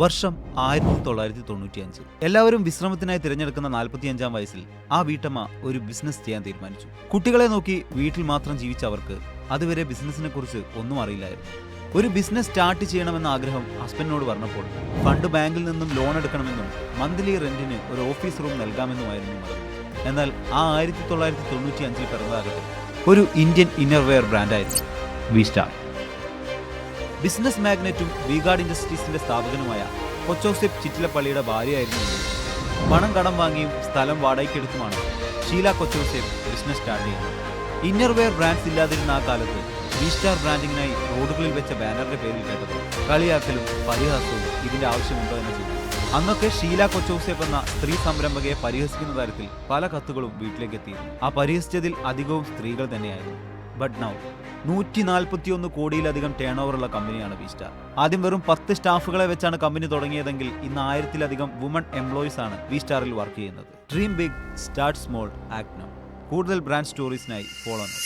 വർഷം 1995. എല്ലാവരും വിശ്രമത്തിനായി തിരഞ്ഞെടുക്കുന്ന 45-ാം വയസ്സിൽ ആ വീട്ടമ്മ ഒരു ബിസിനസ് ചെയ്യാൻ തീരുമാനിച്ചു. കുട്ടികളെ നോക്കി വീട്ടിൽ മാത്രം ജീവിച്ച അവർക്ക് അതുവരെ ബിസിനസിനെ കുറിച്ച് ഒന്നും അറിയില്ലായിരുന്നു. ഒരു ബിസിനസ് സ്റ്റാർട്ട് ചെയ്യണമെന്ന ആഗ്രഹം ഹസ്ബൻഡിനോട് പറഞ്ഞപ്പോൾ ഫണ്ട് ബാങ്കിൽ നിന്നും ലോൺ എടുക്കണമെന്നും മന്ത്ലി റെന്റിന് ഒരു ഓഫീസ് റൂം നൽകാമെന്നുമായിരുന്നു മറുപടി. എന്നാൽ ആ 1995-ൽ പിറന്നതാകട്ടെ ഒരു ഇന്ത്യൻ ഇന്നർവെയർ ബ്രാൻഡായിരുന്നു വി-സ്റ്റാർ. ബിസിനസ് മാഗ്നറ്റും വി-ഗാർഡ് ഇൻഡസ്ട്രീസിന്റെ സ്ഥാപകനുമായ കൊച്ചൗസേപ്പ് ചിറ്റിലപ്പള്ളിയുടെ ഭാര്യയായിരുന്നു ഇത്. പണം കടം വാങ്ങിയും സ്ഥലം വാടകയ്ക്കെടുത്തുമാണ് ഷീല കൊച്ചൗസേപ്പ് ബിസിനസ് സ്റ്റാർട്ട് ചെയ്യുന്നത്. ഇന്നർവെയർ ബ്രാൻഡ്സ് ഇല്ലാതിരുന്ന ആ കാലത്ത് വി-സ്റ്റാർ ബ്രാൻഡിങ്ങിനായി റോഡുകളിൽ വെച്ച ബാനറിന്റെ പേരിൽ കേട്ടപ്പോൾ കളിയാക്കലും പരിഹാസവും ഇതിന്റെ ആവശ്യമുണ്ടോ എന്ന് ചോദിച്ചു. അന്നൊക്കെ ഷീല കൊച്ചൗസേപ്പ് എന്ന സ്ത്രീ സംരംഭകയെ പരിഹസിക്കുന്ന തരത്തിൽ പല കത്തുകളും വീട്ടിലേക്ക് എത്തിയിരുന്നു. ആ പരിഹസിച്ചതിൽ അധികവും സ്ത്രീകൾ തന്നെയായിരുന്നു. ബട്ട് നൗ 141 കോടിയിലധികം ടേൺ ഓവറുള്ള കമ്പനിയാണ് വി-സ്റ്റാർ. ആദ്യം വെറും 10 സ്റ്റാഫുകളെ വെച്ചാണ് കമ്പനി തുടങ്ങിയതെങ്കിൽ ഇന്ന് 1000-ലധികം വുമൺ എംപ്ലോയീസ് ആണ് വി-സ്റ്റാറിൽ വർക്ക് ചെയ്യുന്നത്. Dream big, start small, act now. കൂടുതൽ ബ്രാൻഡ് സ്റ്റോറീസിനായി ഫോളോ നൗ.